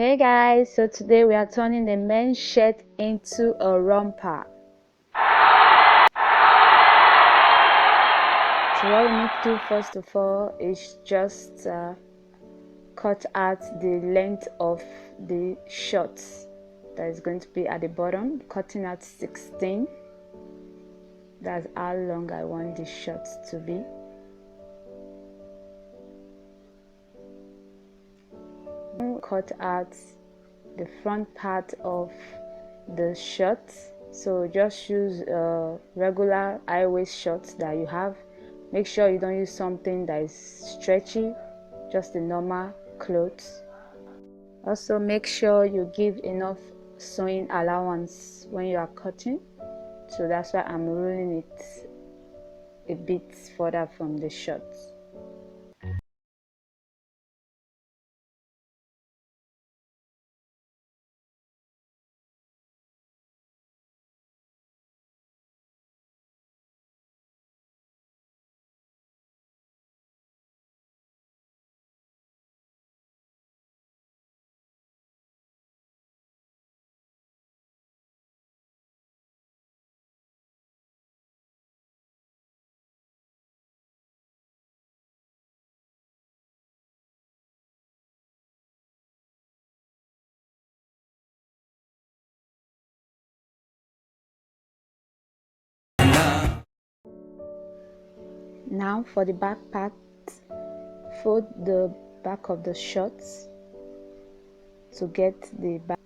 Hey guys, so today we are turning the men's shirt into a romper. So what we need to do first of all is just cut out the length of the shorts that is going to be at the bottom, cutting out 16. That's how long I want the shorts to be. Cut out the front part of the shirt, so just use regular high waist shorts that you have. Make sure you don't use something that is stretchy, just the normal clothes. Also make sure you give enough sewing allowance when you are cutting, so that's why I'm rolling it a bit further from the shorts. Now for the back part, fold the back of the shorts to get the back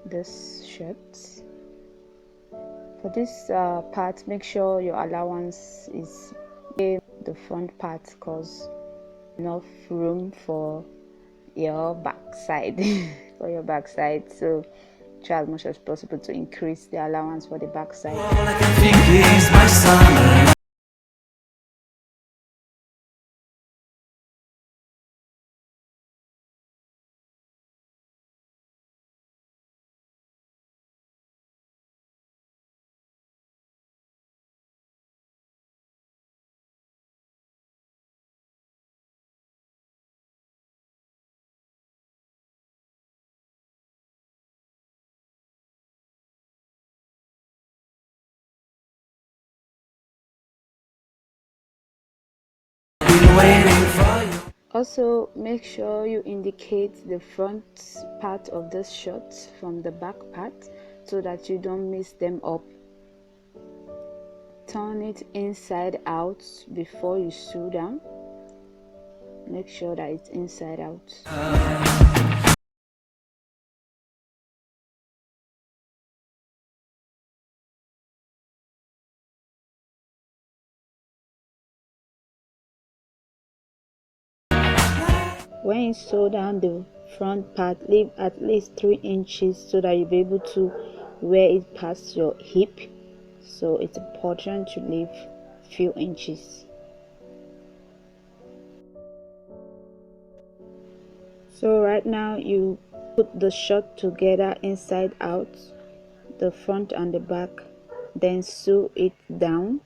this shirt. For this part, make sure your allowance is the front part, cause enough room for your backside for your backside, so try as much as possible to increase the allowance for the backside. All I can think is my summer. Been waiting for you. Also make sure you indicate the front part of this shirt from the back part so that you don't mix them up. Turn it inside out before you sew down. Make sure that it's inside out. When you sew down the front part, leave at least 3 inches so that you'll be able to wear it past your hip. So it's important to leave few inches. So right now you put the shirt together inside out, the front and the back, then sew it down.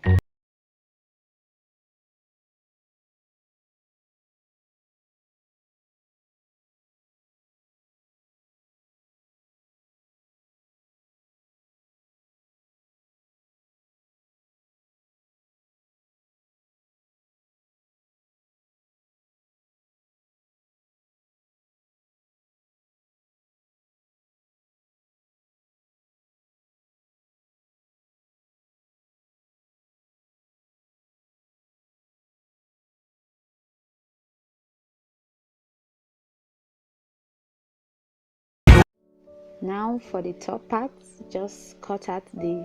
Now for the top part, just cut out the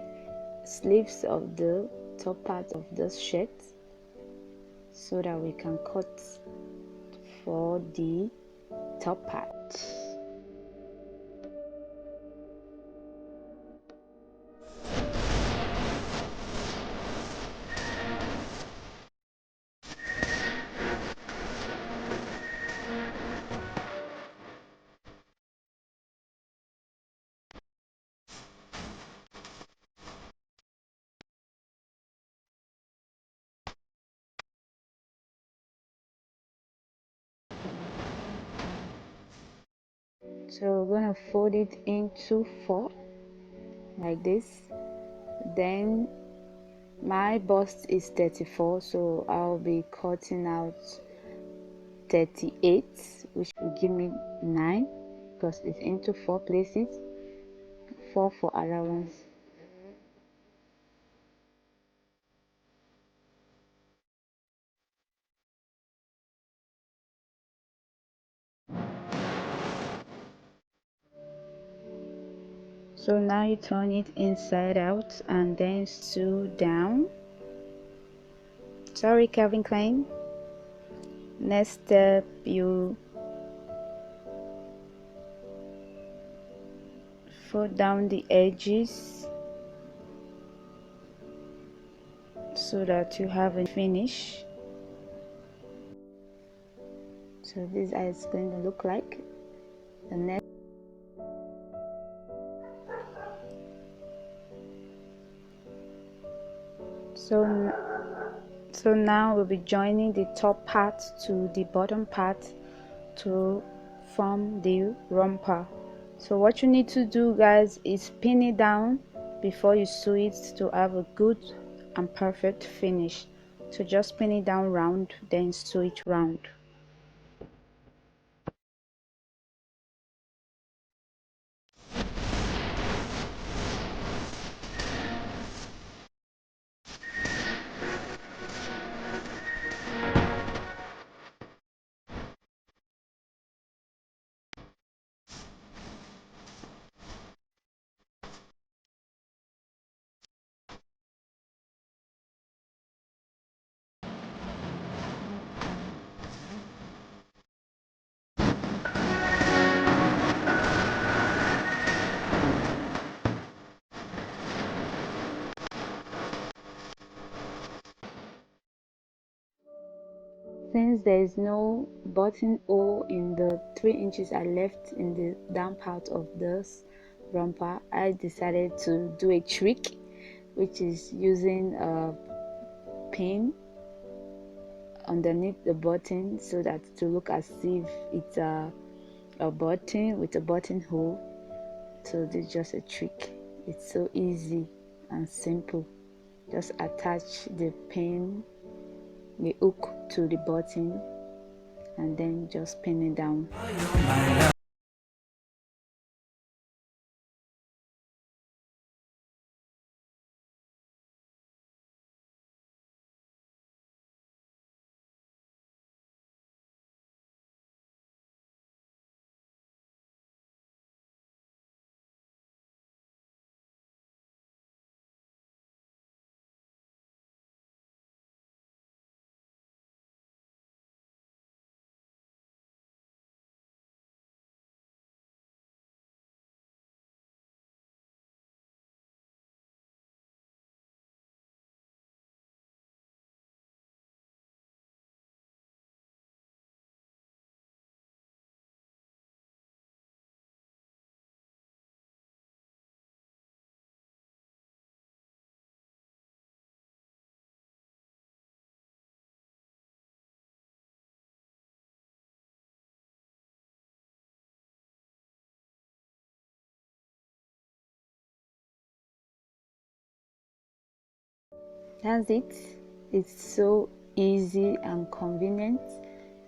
sleeves of the top part of this shirt so that we can cut for the top part. So we're gonna fold it into 4 like this. Then my bust is 34, so I'll be cutting out 38, which will give me 9 because it's into 4 places, 4 for allowance. So now you turn it inside out and then sew down. Sorry, Calvin Klein. Next step, you fold down the edges so that you have a finish. So this is how it's going to look like. The next, so now we'll be joining the top part to the bottom part to form the romper. So what you need to do, guys, is pin it down before you sew it to have a good and perfect finish. So just pin it down round, then sew it round. Since there is no buttonhole in the 3 inches I left in the down part of this romper, I decided to do a trick, which is using a pin underneath the button so that to look as if it's a button with a buttonhole. So this is just a trick. It's so easy and simple. Just attach the pin, the hook to the button, and then just pin it down. That's it. It's so easy and convenient.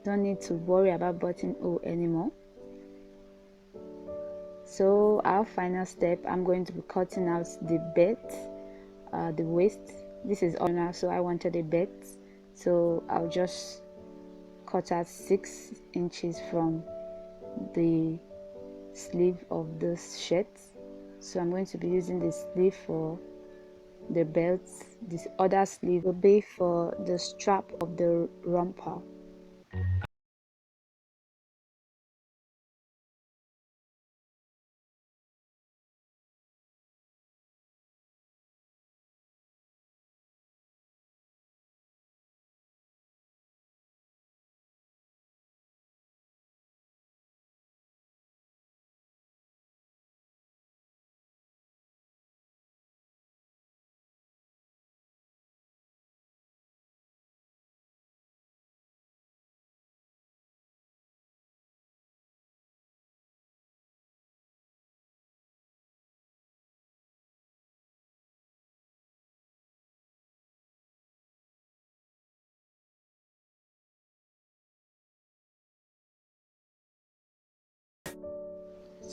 Don't need to worry about buttonhole anymore. So our final step, I'm going to be cutting out the belt, the waist. This is optional, so I wanted a belt, so I'll just cut out 6 inches from the sleeve of this shirt. So I'm going to be using the sleeve for the belt. This other sleeve will be for the strap of the romper.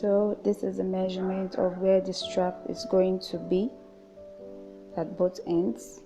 So this is the measurement of where the strap is going to be at both ends.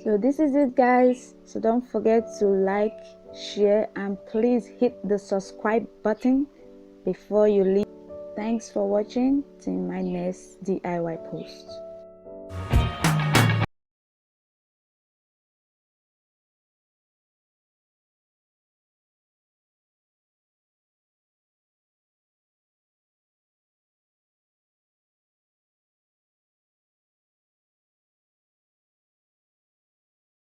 So this is it, guys. So don't forget to like, share, and please hit the subscribe button before you leave. Thanks for watching. Till my next DIY post.